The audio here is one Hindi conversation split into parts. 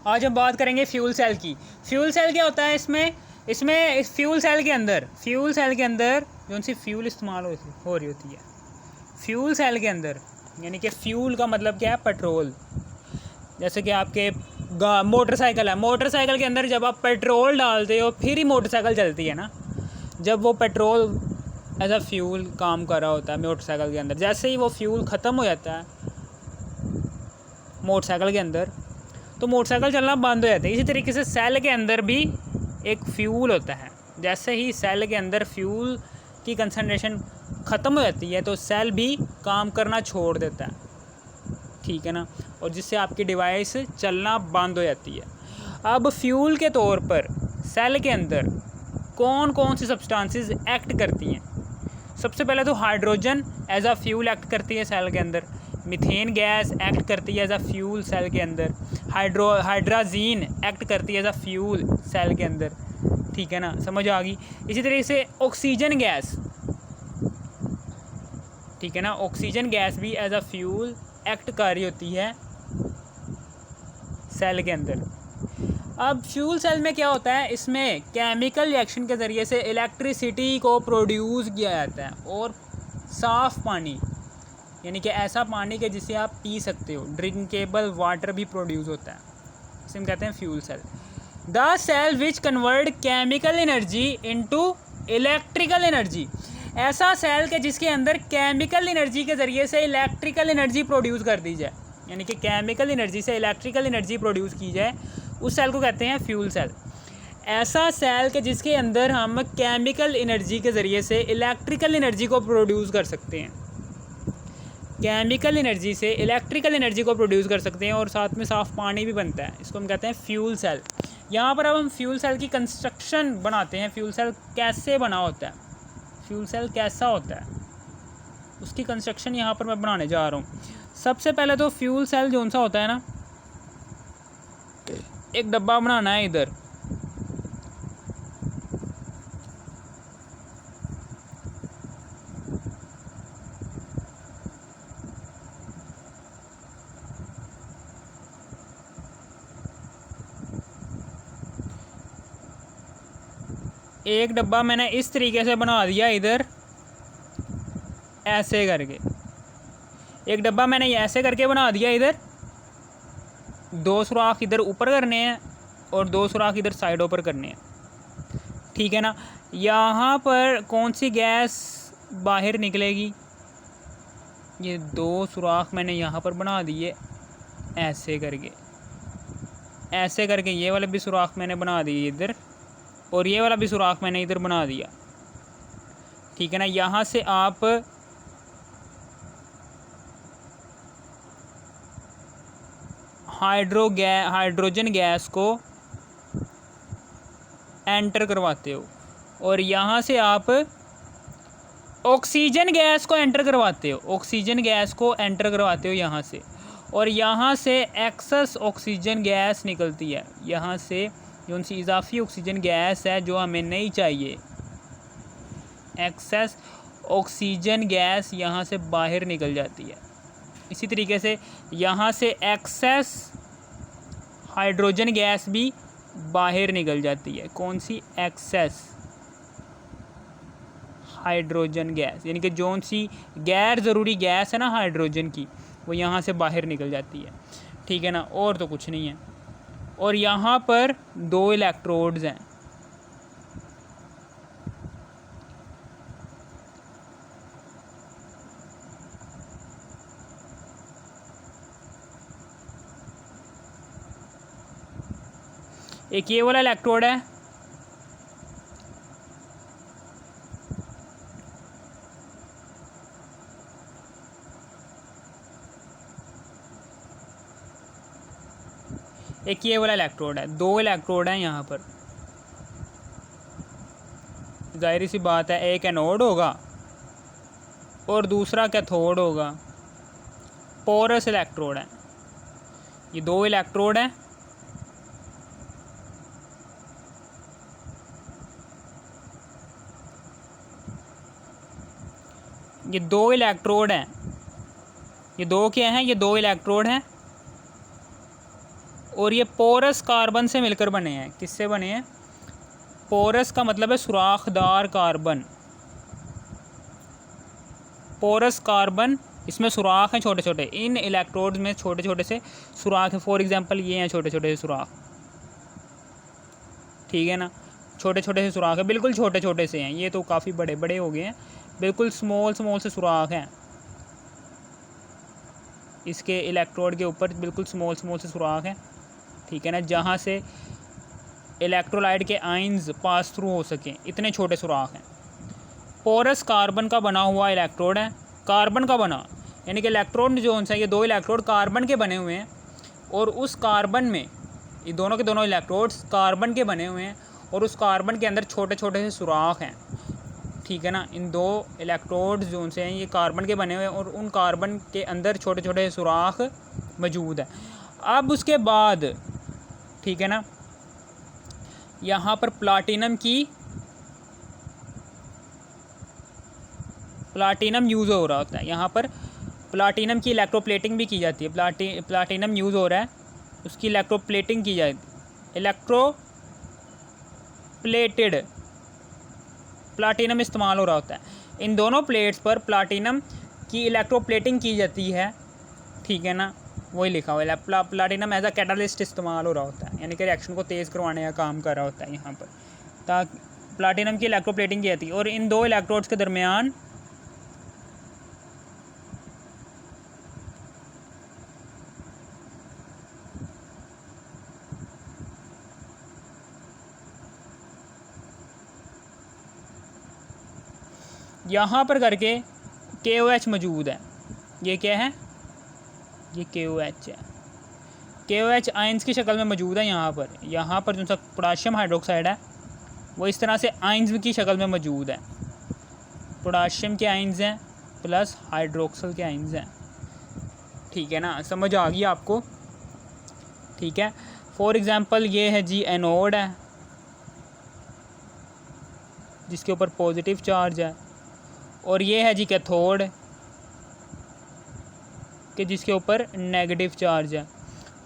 आज हम बात करेंगे फ्यूल सेल की। फ्यूल सेल क्या होता है? इसमें इस फ्यूल सेल के अंदर जो सी फ्यूल इस्तेमाल हो रही होती है, फ्यूल सेल के अंदर, यानी कि फ्यूल का मतलब क्या है? पेट्रोल। जैसे कि आपके मोटरसाइकिल है, मोटरसाइकिल के अंदर जब आप पेट्रोल डालते हो फिर ही मोटरसाइकिल चलती है ना। जब वो पेट्रोल एज अ फ्यूल काम कर रहा होता है मोटरसाइकिल के अंदर, जैसे ही वो फ्यूल ख़त्म हो जाता है मोटरसाइकिल के अंदर, तो मोटरसाइकिल चलना बंद हो जाता है। इसी तरीके से सेल के अंदर भी एक फ्यूल होता है। जैसे ही सेल के अंदर फ्यूल की कंसंट्रेशन ख़त्म हो जाती है तो सेल भी काम करना छोड़ देता है, ठीक है ना, और जिससे आपकी डिवाइस चलना बंद हो जाती है। अब फ्यूल के तौर पर सेल के अंदर कौन कौन सी सब्सटेंसेस एक्ट करती हैं? सबसे पहले तो hydrogen as a fuel act करती है सेल के अंदर। मीथेन गैस एक्ट करती है एज अ फ्यूल सेल के अंदर। हाइड्राजीन एक्ट करती है एज अ फ्यूल सेल के अंदर, ठीक है ना, समझ आ गई। इसी तरीके से ऑक्सीजन गैस, ठीक है ना, ऑक्सीजन गैस भी एज अ फ्यूल एक्ट कर रही होती है सेल के अंदर। अब फ्यूल सेल में क्या होता है? इसमें केमिकल रिएक्शन के ज़रिए से इलेक्ट्रिसिटी को प्रोड्यूस किया जाता है, और साफ़ पानी, यानी कि ऐसा पानी के जिसे आप पी सकते हो, ड्रिंकेबल वाटर भी प्रोड्यूस होता है। इसे हम कहते हैं fuel cell. The cell which convert chemical energy into electrical energy, ऐसा सेल के जिसके अंदर केमिकल एनर्जी के ज़रिए से इलेक्ट्रिकल एनर्जी प्रोड्यूस कर दी जाए, यानी कि केमिकल एनर्जी से इलेक्ट्रिकल एनर्जी प्रोड्यूस की जाए, उस सेल को कहते हैं फ्यूल सेल। ऐसा सेल के जिसके अंदर हम केमिकल एनर्जी के ज़रिए से इलेक्ट्रिकल एनर्जी को प्रोड्यूस कर सकते हैं, केमिकल एनर्जी से इलेक्ट्रिकल एनर्जी को प्रोड्यूस कर सकते हैं, और साथ में साफ़ पानी भी बनता है, इसको हम कहते हैं फ्यूल सेल। यहाँ पर अब हम फ्यूल सेल की कंस्ट्रक्शन बनाते हैं। फ्यूल सेल कैसे बना होता है, फ्यूल सेल कैसा होता है, उसकी कंस्ट्रक्शन यहाँ पर मैं बनाने जा रहा हूँ। सबसे पहले तो फ्यूल सेल जो सा होता है ना, एक डब्बा बनाना है इधर, एक डब्बा मैंने इस तरीके से बना दिया इधर, ऐसे करके एक डब्बा मैंने ऐसे करके बना दिया इधर। दो सुराख इधर ऊपर करने हैं और दो सुराख इधर साइडों पर करने हैं, ठीक है ना। यहाँ पर कौन सी गैस बाहर निकलेगी? ये दो सुराख मैंने यहाँ पर बना दिए ऐसे करके ये वाले भी सुराख मैंने बना दिए इधर, और ये वाला भी सुराख मैंने इधर बना दिया, ठीक है ना। यहाँ से आप हाइड्रोजन गैस को एंटर करवाते हो, और यहाँ से आप ऑक्सीजन गैस को एंटर करवाते हो यहाँ से, और यहाँ से एक्सेस ऑक्सीजन गैस निकलती है। यहाँ से जो सी इजाफी ऑक्सीजन गैस है जो हमें नहीं चाहिए, एक्सेस ऑक्सीजन गैस यहाँ से बाहर निकल जाती है। इसी तरीके से यहाँ से एक्सेस हाइड्रोजन गैस भी बाहर निकल जाती है। कौन सी? एक्सेस हाइड्रोजन गैस, यानी कि जो सी गैर ज़रूरी गैस है ना हाइड्रोजन की, वो यहाँ से बाहर निकल जाती है, ठीक है ना, और तो कुछ नहीं है। और यहाँ पर दो इलेक्ट्रोड्स हैं, एक ये वाला इलेक्ट्रोड है, एक ये वाला इलेक्ट्रोड है। दो इलेक्ट्रोड हैं यहाँ पर। जाहिर सी बात है, एक एनोड होगा और दूसरा कैथोड होगा। पोरस इलेक्ट्रोड है, ये दो इलेक्ट्रोड हैं, ये दो इलेक्ट्रोड हैं, ये दो क्या हैं? ये दो इलेक्ट्रोड हैं, और ये पोरस कार्बन से मिलकर बने हैं। किससे बने हैं? पोरस का मतलब है सुराखदार कार्बन। पोरस कार्बन, इसमें सुराख हैं छोटे छोटे, इन इलेक्ट्रोड्स में छोटे छोटे से सुराख हैं। फॉर एग्जांपल ये हैं छोटे छोटे से सुराख, ठीक है ना, छोटे छोटे से सुराख है, बिल्कुल छोटे छोटे से हैं। ये तो काफ़ी बड़े बड़े हो गए हैं, बिल्कुल स्मॉल स्मॉल से सुराख हैं इसके इलेक्ट्रोड के ऊपर, बिल्कुल स्मॉल स्मॉल से सुराख हैं, ठीक है ना, जहाँ से इलेक्ट्रोलाइट के आयंस पास थ्रू हो सकें, इतने छोटे सुराख हैं। पोरस कार्बन का बना हुआ इलेक्ट्रोड है, कार्बन का बना, यानी कि इलेक्ट्रोड जो है ये दो इलेक्ट्रोड कार्बन के बने हुए हैं, और उस कार्बन में ये दोनों के दोनों इलेक्ट्रोड्स कार्बन के बने हुए हैं, और उस कार्बन के अंदर छोटे छोटे से सुराख हैं, ठीक है ना। इन दो इलेक्ट्रोड्स जो हैं ये कार्बन के बने हुए हैं, और उन कार्बन के अंदर छोटे छोटे सुराख मौजूद है। अब उसके बाद, ठीक है ना, यहाँ पर प्लाटिनम यूज़ हो रहा होता है। यहाँ पर प्लाटिनम की इलेक्ट्रोप्लेटिंग भी की जाती है। प्लाटिनम यूज़ हो रहा है, उसकी इलेक्ट्रोप्लेटिंग की जाती है। इलेक्ट्रोप्लेटेड प्लाटिनम इस्तेमाल हो रहा होता है। इन दोनों प्लेट्स पर प्लाटिनम की इलेक्ट्रोप्लेटिंग की जाती है, ठीक है ना, वही लिखा हुआ है। प्लाटिनम एज अ कैटालिस्ट इस्तेमाल हो रहा होता है, यानी कि रिएक्शन को तेज़ करवाने का काम कर रहा होता है यहाँ पर, ताकि प्लाटिनम की इलेक्ट्रोप्लेटिंग की जाती है। और इन दो इलेक्ट्रोड्स के दरमियान यहाँ पर करके KOH मौजूद है। ये क्या है? ये KOH है। KOH आयंस की शक्ल में मौजूद है यहाँ पर जो सा पोटाशियम हाइड्रोक्साइड है वो इस तरह से आयंस की शक्ल में मौजूद है। पोटाशियम के आयंस हैं प्लस हाइड्रोक्सल के आयंस हैं, ठीक है ना, समझ आ गई आपको, ठीक है। फॉर एग्ज़ाम्पल ये है जी एनोड है जिसके ऊपर पॉजिटिव चार्ज है, और ये है जी कैथोड कि जिसके ऊपर नेगेटिव चार्ज है।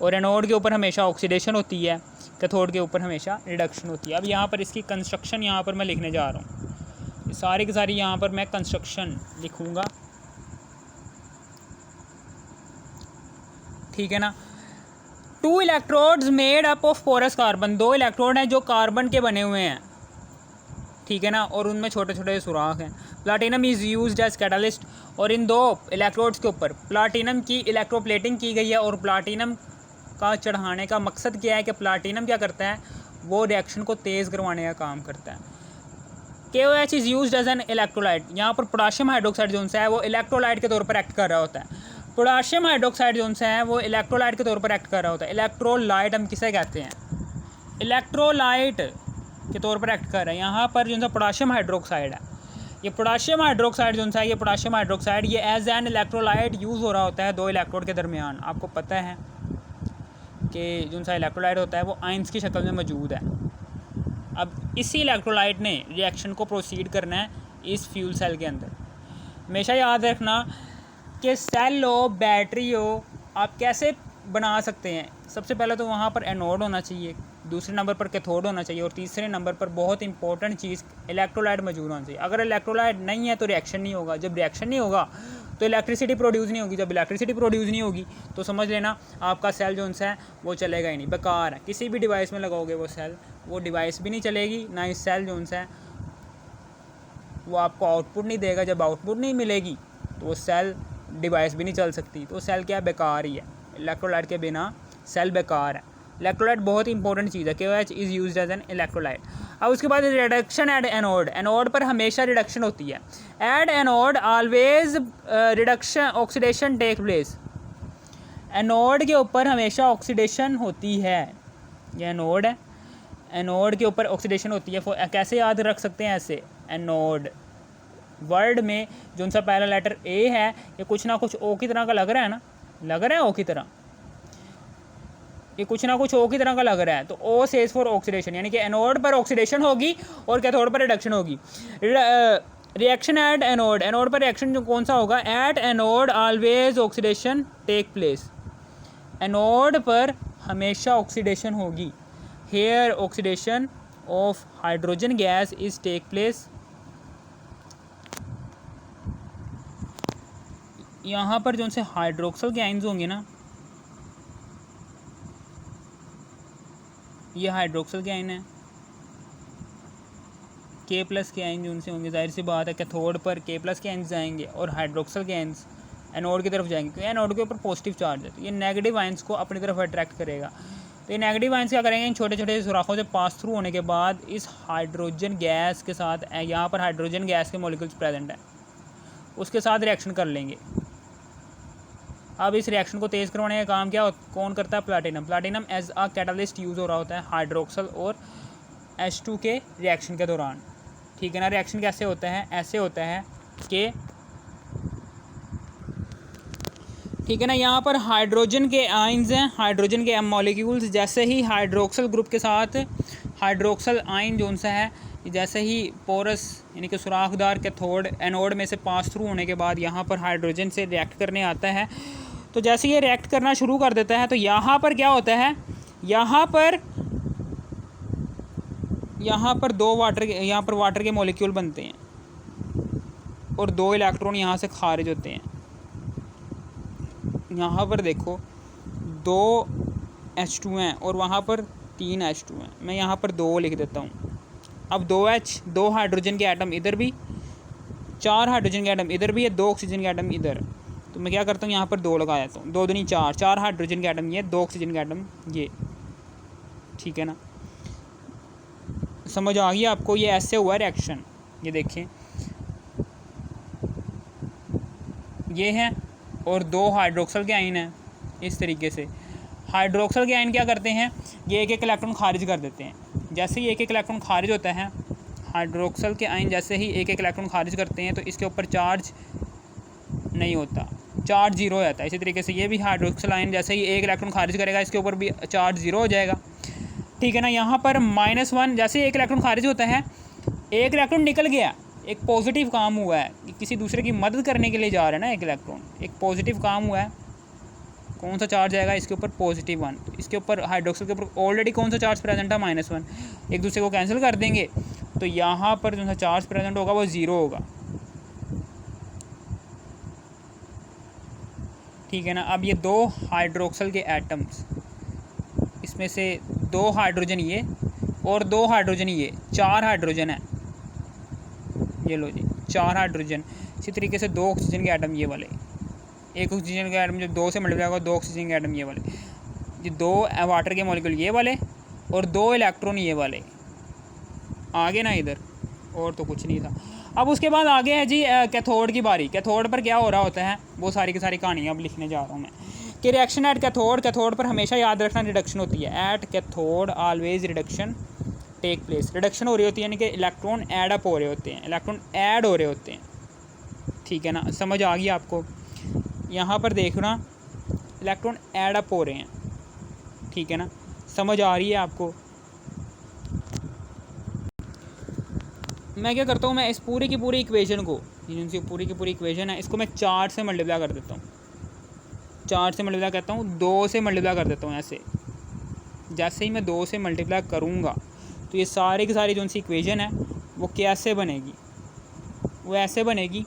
और एनोड के ऊपर हमेशा ऑक्सीडेशन होती है, कैथोड के ऊपर हमेशा रिडक्शन होती है। अब यहाँ पर इसकी कंस्ट्रक्शन यहाँ पर मैं लिखने जा रहा हूँ, सारी की सारी यहाँ पर मैं कंस्ट्रक्शन लिखूँगा, ठीक है ना। 2 electrodes made up of porous carbon, 2 electrode हैं जो कार्बन के बने हुए हैं, ठीक है ना, और उनमें छोटे छोटे सुराख हैं। Platinum is used as catalyst, और इन दो इलेक्ट्रोड्स के ऊपर प्लाटिनम की इलेक्ट्रोप्लेटिंग की गई है। और प्लाटिनम का चढ़ाने का मकसद क्या है कि प्लाटिनम क्या करता है, वो रिएक्शन को तेज़ करवाने का काम करता है। KOH is used as an electrolyte, यहाँ पर पोटाशियम हाइड्रोक्साइड जो है वो इलेक्ट्रोलाइट के तौर पर एक्ट कर रहा होता है। पोटाशियम हाइड्रोक्साइड जो है वो इलेक्ट्रोलाइट के तौर पर एक्ट कर रहा होता है। इलेक्ट्रोलाइट हम किसे कहते हैं? इलेक्ट्रोलाइट के तौर पर एक्ट कर रहा है। यहाँ पर जो है पोटाशियम हाइड्रोक्साइड है, ये पोटाशियम हाइड्रोक्साइड जो है, ये पोटाशियम हाइड्रोक्साइड ये एज एन इलेक्ट्रोलाइट यूज़ हो रहा होता है दो इलेक्ट्रोड के दरमियान। आपको पता है कि जो सा इलेक्ट्रोलाइट होता है वो आयंस की शक्ल में मौजूद है। अब इसी इलेक्ट्रोलाइट ने रिएक्शन को प्रोसीड करना है इस फ्यूल सेल के अंदर। हमेशा याद रखना कि सेल हो, बैटरी हो, आप कैसे बना सकते हैं। सबसे पहले तो वहाँ पर एनोड होना चाहिए, दूसरे नंबर पर कैथोड होना चाहिए, और तीसरे नंबर पर बहुत इंपॉर्टेंट चीज़ इलेक्ट्रोलाइट मौजूद होना चाहिए। अगर इलेक्ट्रोलाइट नहीं है तो रिएक्शन नहीं होगा, जब रिएक्शन नहीं होगा तो इलेक्ट्रिसिटी प्रोड्यूस नहीं होगी, जब इलेक्ट्रिसिटी प्रोड्यूस नहीं होगी तो समझ लेना आपका सेल जो है वो चलेगा ही नहीं, बेकार है। किसी भी डिवाइस में लगाओगे वो सेल, वो डिवाइस भी नहीं चलेगी, ना ही सेल जो है वो आपको आउटपुट नहीं देगा। जब आउटपुट नहीं मिलेगी तो वो सेल डिवाइस भी नहीं चल सकती, तो सेल क्या बेकार ही है। इलेक्ट्रोलाइट के बिना सेल बेकार है। इलेक्ट्रोलाइट बहुत इंपॉर्टेंट चीज़ है। KOH is used as an electrolyte. अब उसके बाद रिडक्शन एट एनोड, एनोड पर हमेशा रिडक्शन होती है। At anode always reduction oxidation take place, anode के ऊपर हमेशा ऑक्सीडेशन होती है। यह एनोड है, एनोड के ऊपर ऑक्सीडेशन होती है। कैसे याद रख सकते हैं ऐसे? एनोड वर्ड में जो उनका पहला लेटर ए है ये कुछ ना कुछ ओ की तरह का लग रहा है ना, लग रहा है ओ की तरह, ये कुछ ना कुछ ओ की तरह का लग रहा है। तो ओ सेज फॉर ऑक्सीडेशन, यानी कि एनोड पर ऑक्सीडेशन होगी और कैथोड पर रिडक्शन होगी। रिएक्शन एट एनोड, एनोड पर रिएक्शन जो कौन सा होगा? At anode always oxidation take place, anode पर हमेशा ऑक्सीडेशन होगी। Here oxidation of hydrogen gas is take place. यहाँ पर जो से हाइड्रोक्सल के आइंस होंगे ना, ये हाइड्रोक्सल के आइन है, के प्लस के आइन जो उनसे होंगे, जाहिर सी बात है कैथोड पर के प्लस के आइंस जाएंगे और हाइड्रोक्सल के आइंस एनोड की तरफ जाएंगे, क्योंकि एनोड के ऊपर पॉजिटिव चार्ज है, तो ये नेगेटिव आइंस को अपनी तरफ अट्रैक्ट करेगा। तो ये नेगेटिव आइंस क्या करेंगे, इन छोटे छोटे सुराखों से पास थ्रू होने के बाद इस हाइड्रोजन गैस के साथ, यहाँ पर हाइड्रोजन गैस के मॉलिक्यूल्स प्रेजेंट है, उसके साथ रिएक्शन कर लेंगे। अब इस रिएक्शन को तेज़ करवाने का काम क्या कौन करता है, platinum. Platinum as a catalyst use हो रहा होता है हाइड्रोक्सल और H2 के रिएक्शन के दौरान। ठीक है ना। रिएक्शन कैसे होता है, ऐसे होता है कि ठीक है ना, यहाँ पर हाइड्रोजन के आइंस हैं, हाइड्रोजन के मॉलिक्यूल्स, जैसे ही हाइड्रोक्सल ग्रुप के साथ हाइड्रोक्सल आइन जो सा है, जैसे ही पोरस यानी कि सुराखदार कैथोड एनोड में से पास थ्रू होने के बाद यहाँ पर हाइड्रोजन से रिएक्ट करने आता है, तो जैसे ये रिएक्ट करना शुरू कर देता है तो यहाँ पर क्या होता है, यहाँ पर दो वाटर के मॉलिक्यूल बनते हैं और 2 इलेक्ट्रॉन यहाँ से खारिज होते हैं। यहाँ पर देखो 2 H2 हैं और वहाँ पर 3 H2 हैं, मैं यहाँ पर 2 लिख देता हूँ। अब 2 हाइड्रोजन के एटम इधर भी, 4 हाइड्रोजन के एटम इधर भी है, 2 ऑक्सीजन के एटम इधर, तो मैं क्या करता हूँ यहाँ पर 2 लगा देता हूँ। 2 दूनी 4 हाइड्रोजन के एटम ये, 2 ऑक्सीजन के एटम ये। ठीक है ना, समझ आ गई आपको। ये ऐसे हुआ रिएक्शन, ये देखें ये है और 2 हाइड्रोक्सल के आइन हैं। इस तरीके से हाइड्रोक्सल के आइन क्या करते हैं, ये एक इलेक्ट्रॉन खारिज कर देते हैं। जैसे ही एक इलेक्ट्रॉन खारिज होता है, हाइड्रोक्सल के आइन जैसे ही एक इलेक्ट्रॉन खारिज करते हैं तो इसके ऊपर चार्ज नहीं होता, चार्ज 0 हो जाता है। इसी तरीके से ये भी हाइड्रोक्सल आइन जैसे ही एक इलेक्ट्रॉन खारिज करेगा, इसके ऊपर भी चार्ज 0 हो जाएगा। ठीक है ना। यहाँ पर -1 जैसे एक इलेक्ट्रॉन खारिज होता है, एक इलेक्ट्रॉन निकल गया, एक पॉजिटिव काम हुआ है, किसी दूसरे की मदद करने के लिए जा रहा है ना एक इलेक्ट्रॉन, एक पॉजिटिव काम हुआ है। कौन सा चार्ज आएगा इसके ऊपर, +1। इसके ऊपर हाइड्रोक्सल के ऊपर ऑलरेडी कौन सा चार्ज प्रेजेंट है, -1, एक दूसरे को कैंसिल कर देंगे, तो यहाँ पर जो सा चार्ज प्रेजेंट होगा वो 0 होगा। ठीक है ना। अब ये 2 हाइड्रोक्सल के एटम्स, इसमें से 2 हाइड्रोजन ये और 2 हाइड्रोजन ये, 4 हाइड्रोजन है, ये लो जी 4 हाइड्रोजन। इसी तरीके से 2 ऑक्सीजन के एटम ये वाले, एक ऑक्सीजन का एटम जब 2 से मल्टीप्लाई होगा, 2 ऑक्सीजन के एटम ये वाले, ये 2 वाटर के मॉलिक्यूल ये वाले और 2 इलेक्ट्रॉन ये वाले। आगे ना इधर और तो कुछ नहीं था। अब उसके बाद आगे है जी कैथोड की बारी। कैथोड पर क्या हो रहा होता है, वो सारी की सारी कहानियाँ अब लिखने जा रहा हूँ मैं कि रिएक्शन एट कैथोड, कैथोड पर हमेशा याद रखना रिडक्शन होती है। At cathode always reduction take place. Reduction हो रही होती है यानी कि इलेक्ट्रॉन ऐड अप हो रहे होते हैं, इलेक्ट्रॉन ऐड हो रहे होते हैं। ठीक है ना, समझ आ गई आपको। यहाँ पर देखना इलेक्ट्रॉन ऐड अप हो रहे हैं। ठीक है ना, समझ आ रही है आपको। मैं क्या करता हूँ, मैं इस पूरी की पूरी इक्वेशन को, जिनसे पूरी की पूरी इक्वेशन है, इसको मैं 4 से मल्टीप्लाई कर देता हूँ। 4 से मल्टीप्लाई करता हूँ, 2 से मल्टीप्लाई कर देता हूँ। ऐसे जैसे ही मैं 2 से मल्टीप्लाई करूँगा तो ये सारी की सारी जो सी इक्वेशन है वो कैसे बनेगी, वो ऐसे बनेगी।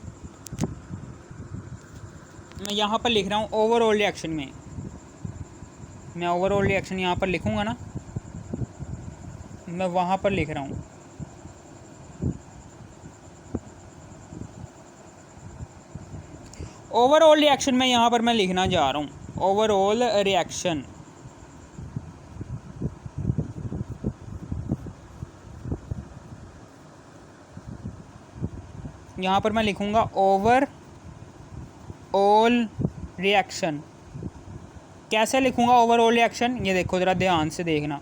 मैं यहाँ पर लिख रहा हूँ ओवरऑल रिएक्शन में, मैं ओवरऑल रिएक्शन यहाँ पर लिखूँगा ना, मैं वहाँ पर लिख रहा हूँ ओवरऑल रिएक्शन में, यहाँ पर मैं लिखना जा रहा हूँ ओवरऑल रिएक्शन। यहाँ पर मैं लिखूँगा ओवरऑल रिएक्शन। कैसे लिखूँगा ओवरऑल रिएक्शन, ये देखो ज़रा ध्यान से देखना।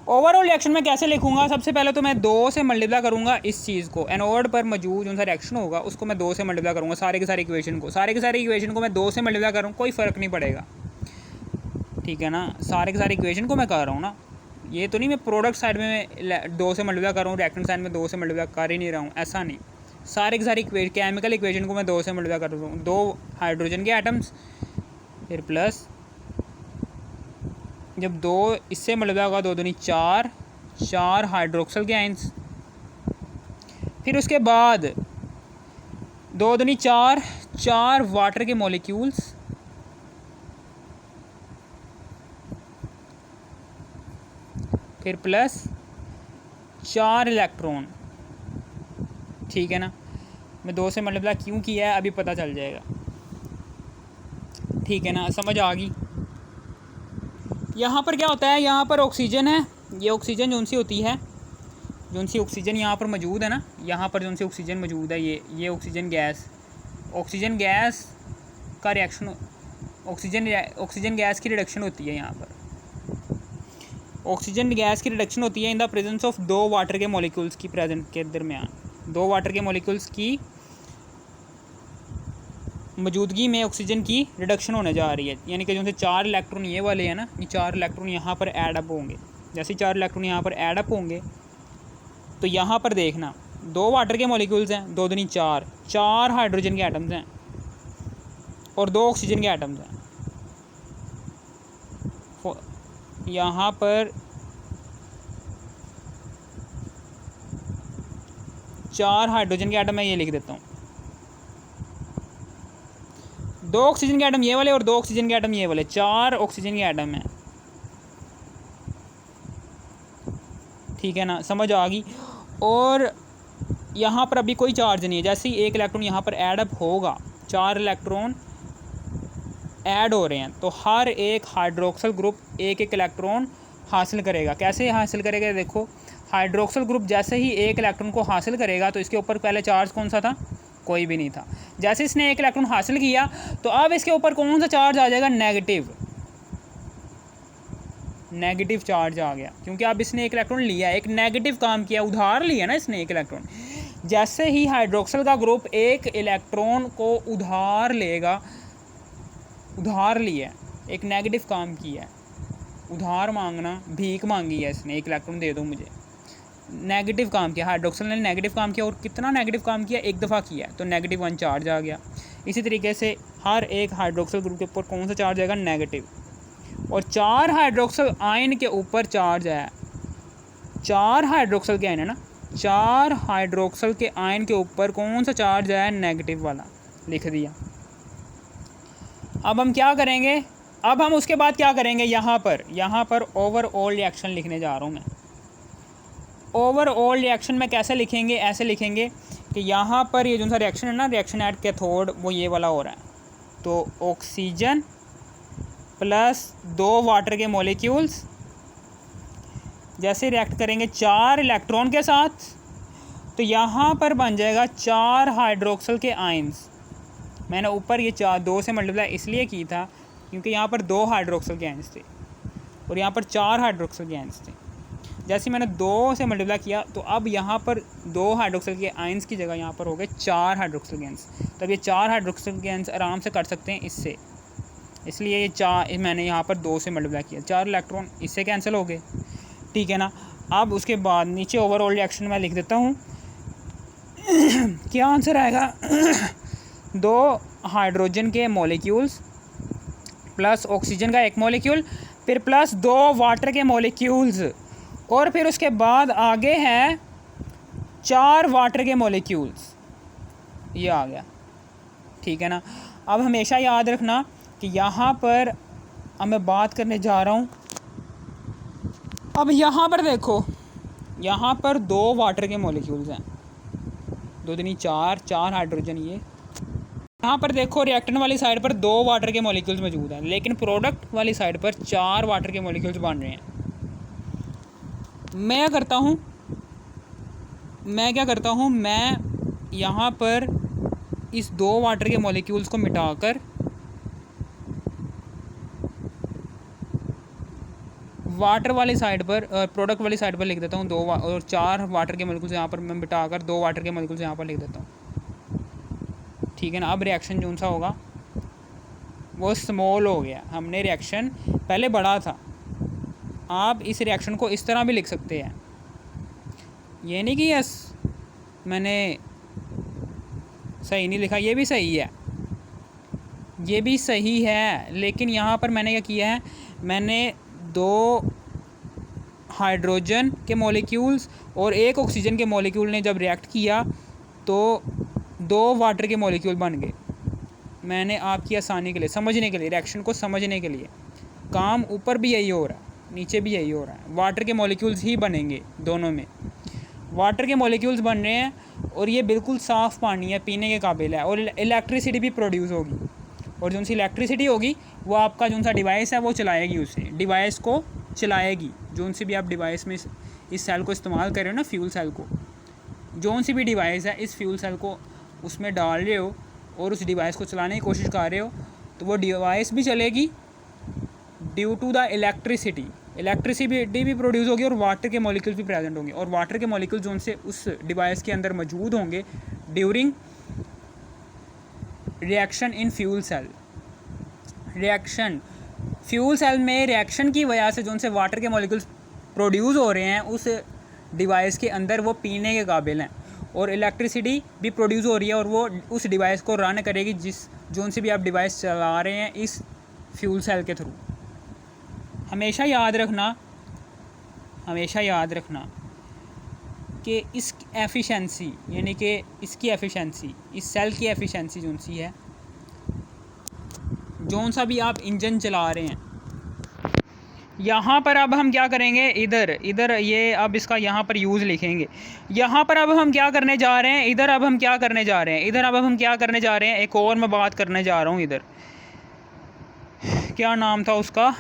ओवरऑल रिएक्शन में कैसे लिखूँगा, सबसे पहले तो मैं 2 से मल्टीप्लाई करूँगा इस चीज़ को, एनोड पर मौजूद जो सा रिएक्शन होगा उसको मैं 2 से मल्टीप्लाई करूँगा। सारे की सारी इक्वेशन को मैं 2 से मल्टीप्लाई करूँ, कोई फ़र्क नहीं पड़ेगा। ठीक है ना, सारे की सारी इक्वेशन को मैं कर रहा हूँ ना, ये तो नहीं मैं प्रोडक्ट साइड में 2 से मल्टीप्लाई कर रहा हूँ, रिएक्टेंट साइड में 2 से मल्टीप्लाई कर ही नहीं रहा हूँ, ऐसा नहीं। सारे की सारी केमिकल इक्वेशन को मैं 2 से मल्टीप्लाई कर रहा हूँ। 2 हाइड्रोजन के एटम्स फिर प्लस जब 2 इससे मल्टीप्लाई होगा 2 दूनी 4, 4 हाइड्रोक्सल के आयंस, फिर उसके बाद 2 दूनी 4, 4 वाटर के मॉलिक्यूल्स, फिर प्लस 4 इलेक्ट्रॉन। ठीक है ना, मैं 2 से मल्टीप्लाई क्यों किया है अभी पता चल जाएगा। ठीक है ना, समझ आ गई। यहाँ पर क्या होता है, यहाँ पर ऑक्सीजन है, ये ऑक्सीजन जो सी होती है, जो सी ऑक्सीजन यहाँ पर मौजूद है ना, यहाँ पर जो सी ऑक्सीजन मौजूद है, ये ऑक्सीजन गैस का रिएक्शन, ऑक्सीजन गैस की रिडक्शन होती है। यहाँ पर ऑक्सीजन गैस की रिडक्शन होती है in the presence of 2 water के मॉलिक्यूल्स की प्रेजेंट के दरमियान, 2 वाटर के मॉलिक्यूल्स की मौजूदगी में ऑक्सीजन की रिडक्शन होने जा रही है। यानी कि जो से 4 इलेक्ट्रॉन ये वाले हैं ना, ये 4 इलेक्ट्रॉन यहाँ पर ऐड अप होंगे। जैसे 4 इलेक्ट्रॉन यहाँ पर ऐड अप होंगे तो यहाँ पर देखना 2 वाटर के मॉलिक्यूल्स हैं, 2 दूनी 4, 4 हाइड्रोजन के एटम्स हैं और 2 ऑक्सीजन के एटम्स हैं। यहाँ पर 4 हाइड्रोजन के एटम मैं ये लिख देता हूँ, 2 ऑक्सीजन के एटम ये वाले और 2 ऑक्सीजन के एटम ये वाले, 4 ऑक्सीजन के एटम हैं। ठीक है ना, समझ आ गई। और यहाँ पर अभी कोई चार्ज नहीं है, जैसे ही 1 इलेक्ट्रॉन यहाँ पर ऐड अप होगा, 4 इलेक्ट्रॉन ऐड हो रहे हैं तो हर एक हाइड्रोक्सल ग्रुप 1-1 इलेक्ट्रॉन हासिल करेगा। कैसे हासिल करेगा, देखो हाइड्रोक्सल ग्रुप जैसे ही 1 इलेक्ट्रॉन को हासिल करेगा तो इसके ऊपर पहले चार्ज कौन सा था, कोई भी नहीं था। जैसे इसने 1 इलेक्ट्रॉन हासिल किया तो अब इसके ऊपर कौन सा चार्ज आ जाएगा, नेगेटिव चार्ज आ गया, क्योंकि अब इसने 1 इलेक्ट्रॉन लिया, एक नेगेटिव काम किया, उधार लिया ना इसने 1 इलेक्ट्रॉन। जैसे ही हाइड्रोक्सल का ग्रुप 1 इलेक्ट्रॉन को उधार लेगा, उधार लिया, एक नेगेटिव काम किया है, उधार मांगना, भीख मांगी है इसने, 1 इलेक्ट्रॉन दे दो मुझे, नेगेटिव काम किया। हाइड्रोक्सल ने नेगेटिव काम किया, और कितना नेगेटिव काम किया, एक दफ़ा किया तो -1 चार्ज आ गया। इसी तरीके से हर एक हाइड्रोक्सल ग्रुप के ऊपर कौन सा चार्ज आएगा, नेगेटिव। और 4 हाइड्रोक्सल आयन के ऊपर चार्ज है, 4 हाइड्रोक्सल के आयन है ना, 4 हाइड्रोक्सल के आयन के ऊपर कौन सा चार्ज है, नेगेटिव वाला, लिख दिया। अब हम क्या करेंगे, अब हम उसके बाद क्या करेंगे, यहाँ पर ओवरऑल रिएक्शन लिखने जा रहा हूँ मैं। ओवरऑल रिएक्शन में कैसे लिखेंगे, ऐसे लिखेंगे कि यहाँ पर ये जो सा रिएक्शन है ना, रिएक्शन एट कैथोड, वो ये वाला हो रहा है। तो ऑक्सीजन प्लस 2 वाटर के मॉलिक्यूल्स जैसे रिएक्ट करेंगे 4 इलेक्ट्रॉन के साथ, तो यहाँ पर बन जाएगा 4 हाइड्रोक्सल के आयंस। मैंने ऊपर ये 2 से मल्टीप्लाई इसलिए की था क्योंकि यहाँ पर 2 हाइड्रोक्सल के आयंस थे और यहाँ पर 4 हाइड्रोक्सल के आयंस थे। जैसे मैंने 2 से मल्टीप्लाई किया तो अब यहाँ पर 2 हाइड्रोक्सल के आयंस की जगह यहाँ पर हो गए 4 हाइड्रोक्सल के आयंस। तब ये 4 हाइड्रोक्सल के आयंस आराम से कट सकते हैं इससे, इसलिए ये 4 मैंने यहाँ पर 2 से मल्टीप्लाई किया, 4 इलेक्ट्रॉन इससे कैंसिल हो गए। ठीक है ना। अब उसके बाद नीचे ओवरऑल रिएक्शन में लिख देता हूँ क्या आंसर आएगा 2 हाइड्रोजन के मॉलिक्यूल्स प्लस ऑक्सीजन का 1 मॉलिक्यूल, फिर प्लस 2 वाटर के मॉलिक्यूल्स, और फिर उसके बाद आगे है 4 वाटर के मॉलिक्यूल्स, ये आ गया। ठीक है ना। अब हमेशा याद रखना कि यहाँ पर अब मैं बात करने जा रहा हूँ, अब यहाँ पर देखो, यहाँ पर 2 वाटर के मॉलिक्यूल्स हैं, 2 दूनी 4, 4 हाइड्रोजन, ये यहाँ पर देखो रिएक्टेंट वाली साइड पर 2 वाटर के मॉलिक्यूल्स मौजूद हैं, लेकिन प्रोडक्ट वाली साइड पर 4 वाटर के मॉलिक्यूल्स बन रहे हैं। मैं क्या करता हूँ, मैं यहाँ पर इस 2 वाटर के मॉलिक्यूल्स को मिटाकर वाटर वाली साइड पर, प्रोडक्ट वाली साइड पर लिख देता हूँ 2 और 4 वाटर के मॉलिक्यूल्स यहाँ पर मैं मिटाकर 2 वाटर के मॉलिक्यूल्स यहाँ पर लिख देता हूँ। ठीक है ना। अब रिएक्शन जो सा होगा वो स्मॉल हो गया, हमने रिएक्शन पहले बड़ा था, आप इस रिएक्शन को इस तरह भी लिख सकते हैं, ये नहीं कि यस मैंने सही नहीं लिखा, ये भी सही है, ये भी सही है, लेकिन यहाँ पर मैंने क्या किया है, मैंने 2 हाइड्रोजन के मॉलिक्यूल्स और 1 ऑक्सीजन के मॉलिक्यूल ने जब रिएक्ट किया तो 2 वाटर के मॉलिक्यूल बन गए। मैंने आपकी आसानी के लिए, समझने के लिए, रिएक्शन को समझने के लिए, काम ऊपर भी यही हो रहा है, नीचे भी यही हो रहा है। वाटर के मॉलिक्यूल्स ही बनेंगे, दोनों में वाटर के मॉलिक्यूल्स बन रहे हैं और ये बिल्कुल साफ़ पानी है, पीने के काबिल है और इलेक्ट्रिसिटी भी प्रोड्यूस होगी। और जो सी इलेक्ट्रिसिटी होगी वो आपका जो सा डिवाइस है वो चलाएगी, उसे डिवाइस को चलाएगी। जो सी भी आप डिवाइस में इस सेल को इस्तेमाल कर रहे हो ना, फ्यूल सेल को, जो सी भी डिवाइस है इस फ्यूल सेल को उसमें डाल रहे हो और उस डिवाइस को चलाने की कोशिश कर रहे हो, तो वो डिवाइस भी चलेगी ड्यू टू द इलेक्ट्रिसिटी भी प्रोड्यूस होगी और वाटर के मॉलिक्यूल्स भी प्रेजेंट होंगे। और वाटर के मॉलिक्यूल्स जो उनसे उस डिवाइस के अंदर मौजूद होंगे during reaction in fuel cell. Fuel cell में रिएक्शन की वजह से जो उनसे वाटर के मॉलिक्यूल्स प्रोड्यूस हो रहे हैं उस डिवाइस के अंदर, वो पीने के काबिल हैं और इलेक्ट्रिसिटी भी प्रोड्यूस हो रही है और वो उस डिवाइस को रन करेगी जो उनसे भी आप डिवाइस चला रहे हैं इस फ्यूल सेल के थ्रू। हमेशा याद रखना कि इस एफिशिएंसी, यानी कि इसकी एफिशिएंसी, इस सेल की एफिशिएंसी जो सी है, जो सा भी आप इंजन चला रहे हैं, यहाँ पर अब हम क्या करेंगे, इधर ये अब इसका यहाँ पर यूज़ लिखेंगे। यहाँ पर अब हम क्या करने जा रहे हैं, इधर अब हम क्या करने जा रहे हैं, एक और मैं बात करने जा रहा हूँ। इधर क्या नाम था उसका,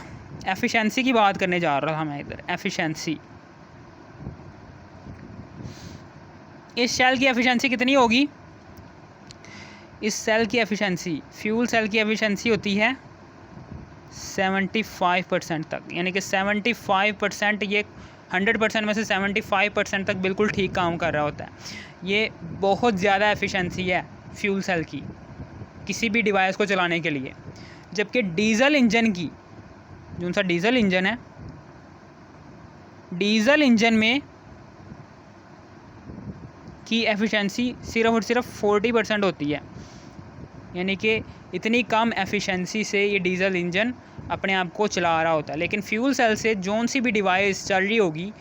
एफिशिएंसी की बात करने जा रहा था मैं। इधर एफिशिएंसी, इस सेल की एफिशिएंसी कितनी होगी, इस सेल की एफिशिएंसी, फ्यूल सेल की एफिशिएंसी होती है 75% तक, यानी कि 75%, ये 100% में से 75% तक बिल्कुल ठीक काम कर रहा होता है। ये बहुत ज़्यादा एफिशिएंसी है फ्यूल सेल की किसी भी डिवाइस को चलाने के लिए। जबकि डीजल इंजन की, जो सा डीजल इंजन है, डीजल इंजन में की एफिशिएंसी सिर्फ और सिर्फ 40% होती है। यानी कि इतनी कम एफिशिएंसी से ये डीजल इंजन अपने आप को चला रहा होता है। लेकिन फ्यूल सेल से जोन सी भी डिवाइस चल रही होगी,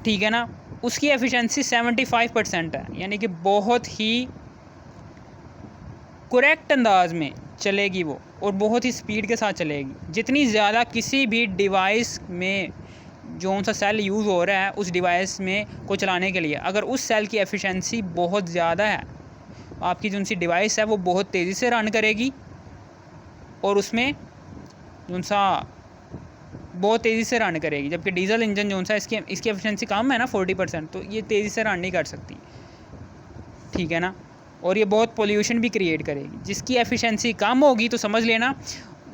ठीक है ना, उसकी एफिशिएंसी 75% है, यानी कि बहुत ही करेक्ट अंदाज में चलेगी वो और बहुत ही स्पीड के साथ चलेगी। जितनी ज़्यादा किसी भी डिवाइस में जो सा सेल यूज़ हो रहा है उस डिवाइस में को चलाने के लिए, अगर उस सेल की एफिशिएंसी बहुत ज़्यादा है, आपकी जो सी डिवाइस है वो बहुत तेज़ी से रन करेगी और उसमें जो सा बहुत तेज़ी से रन करेगी। जबकि डीजल इंजन जो सा इसकी एफिशिएंसी कम है ना, 40%, तो ये तेज़ी से रन नहीं कर सकती, ठीक है ना। और ये बहुत पोल्यूशन भी क्रिएट करेगी। जिसकी एफिशिएंसी कम होगी तो समझ लेना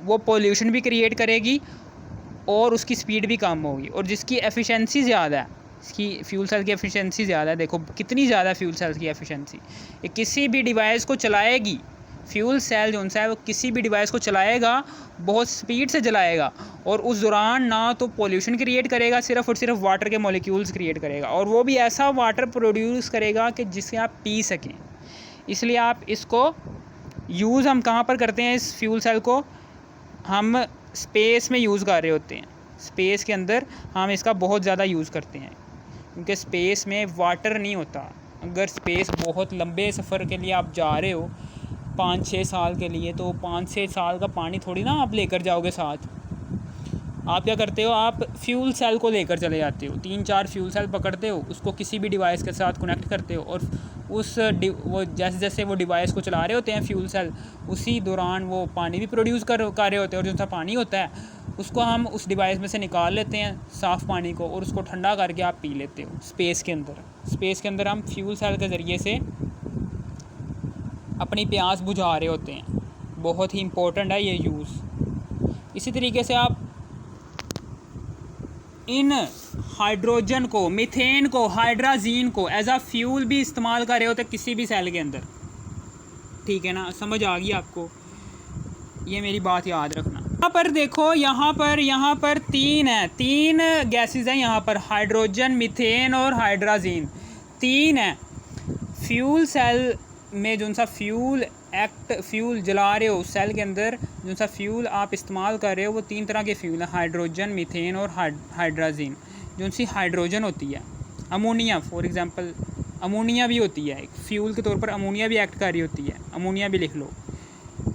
वो पोल्यूशन भी क्रिएट करेगी और उसकी स्पीड भी कम होगी। और जिसकी एफिशिएंसी ज़्यादा है, इसकी फ्यूल सेल की एफिशिएंसी ज़्यादा है, देखो कितनी ज़्यादा फ्यूल सेल की एफिशिएंसी, ये किसी भी डिवाइस को चलाएगी। फ्यूल सेल जो है वो किसी भी डिवाइस को चलाएगा, बहुत स्पीड से चलाएगा और उस दौरान ना तो पोल्यूशन क्रिएट करेगा, सिर्फ और सिर्फ वाटर के मॉलिक्यूल्स क्रिएट करेगा, और वो भी ऐसा वाटर प्रोड्यूस करेगा कि जिससे आप पी सकें। इसलिए आप इसको यूज़ हम कहाँ पर करते हैं, इस फ्यूल सेल को हम स्पेस में यूज़ कर रहे होते हैं। स्पेस के अंदर हम इसका बहुत ज़्यादा यूज़ करते हैं क्योंकि स्पेस में वाटर नहीं होता। अगर स्पेस बहुत लंबे सफ़र के लिए आप जा रहे हो 5-6 साल के लिए, तो 5-6 साल का पानी थोड़ी ना आप लेकर जाओगे साथ। आप क्या करते हो, आप फ्यूल सेल को लेकर चले जाते हो, 3-4 फ्यूल सेल पकड़ते हो, उसको किसी भी डिवाइस के साथ कनेक्ट करते हो और वो जैसे जैसे वो डिवाइस को चला रहे होते हैं फ्यूल सेल, उसी दौरान वो पानी भी प्रोड्यूस कर रहे होते हैं। और जो सा पानी होता है उसको हम उस डिवाइस में से निकाल लेते हैं, साफ़ पानी को, और उसको ठंडा करके आप पी लेते हो स्पेस के अंदर हम फ्यूल सेल के ज़रिए से अपनी प्यास बुझा रहे होते हैं। बहुत ही इम्पोर्टेंट है ये यूज़। इसी तरीके से आप इन हाइड्रोजन को, मीथेन को, हाइड्राजीन को एज आ फ्यूल भी इस्तेमाल कर रहे होते किसी भी सेल के अंदर, ठीक है ना। समझ आ गई आपको, ये मेरी बात याद रखना। यहाँ पर देखो, यहाँ पर 3 गैसेस हैं यहाँ पर, हाइड्रोजन, मीथेन और हाइड्राजीन, 3 हैं। फ्यूल सेल में जो सा फ्यूल फ्यूल जला रहे हो सेल के अंदर, जो सा फ्यूल आप इस्तेमाल कर रहे हो वो 3 तरह के फ्यूल हैं, हाइड्रोजन, मीथेन और हाइड्राजीन। जो सी हाइड्रोजन होती है, अमोनिया फॉर एग्जांपल, अमोनिया भी होती है एक फ्यूल के तौर पर, अमोनिया भी एक्ट कर रही होती है, अमोनिया भी लिख लो।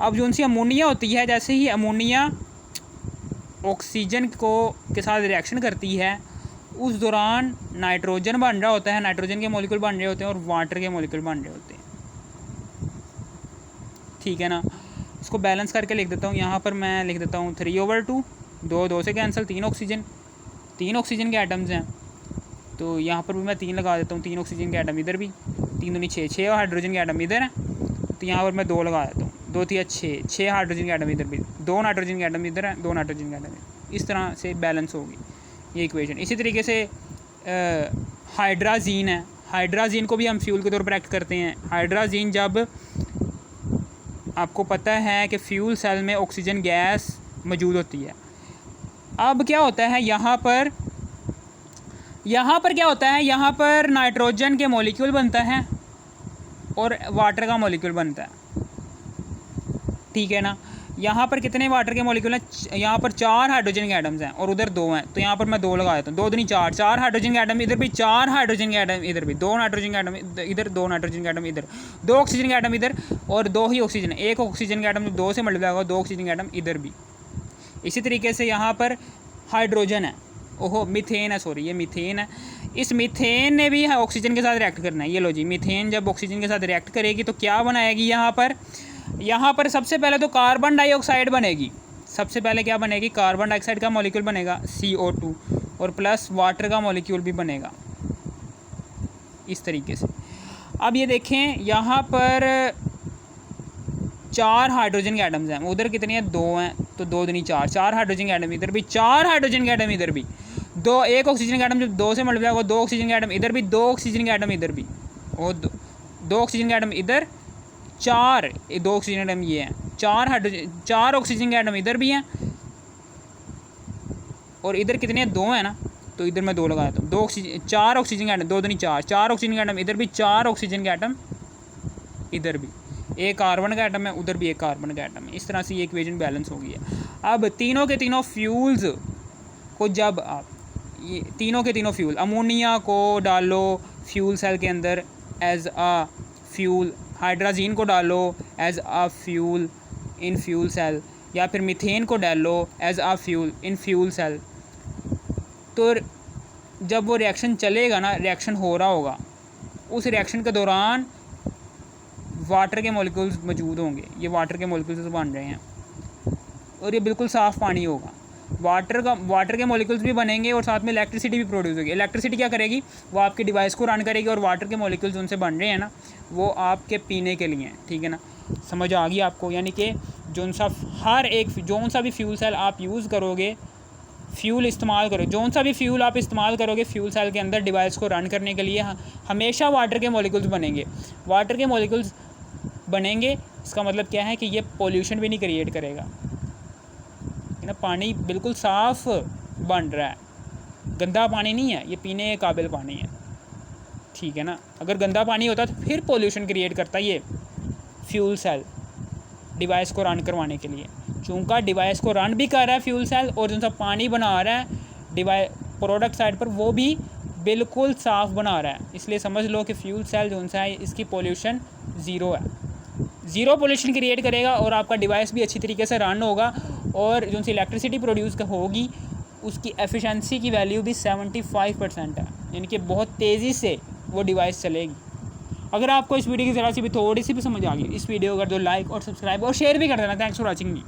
अब जो सी अमोनिया होती है, जैसे ही अमोनिया ऑक्सीजन के साथ रिएक्शन करती है, उस दौरान नाइट्रोजन बन रहा होता है, नाइट्रोजन के मॉलिक्यूल बन रहे होते हैं और वाटर के मॉलिक्यूल बन रहे होते हैं, ठीक है ना। इसको बैलेंस करके लिख देता हूँ, यहाँ पर मैं लिख देता हूँ 3/2, 2 से कैंसिल, 3 ऑक्सीजन के एटम्स हैं, तो यहाँ पर भी मैं 3 लगा देता हूँ, 3 ऑक्सीजन के एटम इधर भी, 3 दूनी 6 हाइड्रोजन के एटम इधर हैं, तो यहाँ पर मैं 2 लगा देता हूँ, 2 3 6 हाइड्रोजन के एटम इधर भी, 2 नाइट्रोजन के एटम इधर हैं, 2 नाइट्रोजन के एटम, इस तरह से बैलेंस होगी ये इक्वेशन। इसी तरीके से हाइड्राजीन है, हाइड्राजीन को भी हम फ्यूल के तौर पर एक्ट करते हैं। हाइड्राजीन, जब आपको पता है कि फ्यूल सेल में ऑक्सीजन गैस मौजूद होती है, अब क्या होता है यहाँ पर क्या होता है, यहाँ पर नाइट्रोजन के मॉलिक्यूल बनता है और वाटर का मॉलिक्यूल बनता है, ठीक है ना। यहाँ पर कितने वाटर के मॉलिक्यूल हैं, यहाँ पर 4 हाइड्रोजन के एटम्स हैं और उधर 2 हैं, तो यहाँ पर मैं 2 लगा देता हूँ, 2 दूनी 4 हाइड्रोजन के एटम इधर भी, 4 हाइड्रोजन के एटम इधर भी, 2 नाइट्रोजन के एटम इधर, 2 नाइट्रोजन के एटम इधर, 2 ऑक्सीजन के एटम इधर और 2 ही ऑक्सीजन, 1 ऑक्सीजन के एटम 2 से मल्टीप्लाई होगा, 2 ऑक्सीजन के एटम इधर भी। इसी तरीके से यहाँ पर हाइड्रोजन है, मीथेन है, सॉरी ये मीथेन है, इस मीथेन ने भी ऑक्सीजन के साथ रिएक्ट करना है। ये लो जी, मीथेन जब ऑक्सीजन के साथ रिएक्ट करेगी तो क्या बनाएगी, यहाँ पर सबसे पहले तो कार्बन डाइऑक्साइड बनेगी, सबसे पहले क्या बनेगी, कार्बन डाइऑक्साइड का मॉलिक्यूल बनेगा CO2 और प्लस वाटर का मॉलिक्यूल भी बनेगा इस तरीके से। अब ये देखें, यहाँ पर 4 हाइड्रोजन के एटम्स हैं, उधर कितने हैं, 2 हैं, तो 2 दूनी 4 हाइड्रोजन के एटम इधर भी, 4 हाइड्रोजन के एटम इधर भी, 1 ऑक्सीजन के एटम जब 2 से मल्टीप्लाई होगा, 2 ऑक्सीजन के एटम इधर भी, 2 ऑक्सीजन के एटम इधर भी और 2 ऑक्सीजन के एटम इधर, 2 ऑक्सीजन एटम ये हैं, 4 ऑक्सीजन के एटम इधर भी हैं और इधर कितने हैं, 2 हैं ना, तो इधर मैं 2 लगा देता हूँ, 4 ऑक्सीजन के एटम, 2 दूनी 4 ऑक्सीजन के एटम इधर भी, 4 ऑक्सीजन के एटम इधर भी, 1 कार्बन का एटम है उधर भी, 1 कार्बन का एटम है। इस तरह से ये इक्वेशन बैलेंस हो गई है। अब तीनों के तीनों फ्यूल्स को, जब आप ये तीनों के तीनों फ्यूल, अमोनिया को डालो फ्यूल सेल के अंदर एज आ फ्यूल, हाइड्राजीन को डालो as a fuel in fuel cell, या फिर मीथेन को डालो as a fuel in fuel cell, तो जब वो रिएक्शन चलेगा ना, रिएक्शन हो रहा होगा, उस रिएक्शन के दौरान वाटर के मॉलिक्यूल्स मौजूद होंगे, ये वाटर के मॉलिक्यूल्स बन रहे हैं और ये बिल्कुल साफ़ पानी होगा। वाटर के मॉलिक्यूल्स भी बनेंगे और साथ में इलेक्ट्रिसिटी भी प्रोड्यूस होगी। इलेक्ट्रिसिटी क्या करेगी, वो आपके डिवाइस को रन करेगी और वाटर के मॉलिक्यूल्स उनसे बन रहे हैं ना, वो आपके पीने के लिए हैं, ठीक है ना। समझ आ गई आपको, यानी कि जौन सा भी फ्यूल सेल आप यूज़ करोगे, फ्यूल इस्तेमाल करो, जौन सा भी फ्यूल आप इस्तेमाल करोगे फ्यूल सेल के अंदर डिवाइस को रन करने के लिए, हमेशा वाटर के मॉलिक्यूल्स बनेंगे। वाटर के मॉलिक्यूल्स बनेंगे, इसका मतलब क्या है कि ये पोल्यूशन भी नहीं क्रिएट करेगा, है ना। पानी बिल्कुल साफ़ बन रहा है, गंदा पानी नहीं है, ये पीने के काबिल पानी है, ठीक है ना। अगर गंदा पानी होता तो फिर पोल्यूशन क्रिएट करता ये फ्यूल सेल डिवाइस को रन करवाने के लिए। चूँकि डिवाइस को रन भी कर रहा है फ्यूल सेल और जो सा पानी बना रहा है डिवाइस प्रोडक्ट साइड पर, वो भी बिल्कुल साफ़ बना रहा है। इसलिए समझ लो कि फ्यूल सेल जो सा है इसकी पोल्यूशन ज़ीरो है, ज़ीरो पोल्यूशन क्रिएट करेगा और आपका डिवाइस भी अच्छी तरीके से रन होगा और जो सी इलेक्ट्रिसिटी प्रोड्यूस होगी उसकी एफिशिएंसी की वैल्यू भी 75% है, यानी कि बहुत तेज़ी से वो डिवाइस चलेगी। अगर आपको इस वीडियो की ज़रा सी भी थोड़ी सी भी समझ आ गई, इस वीडियो को कर दो लाइक और सब्सक्राइब और शेयर भी कर देना। Thanks for watching me.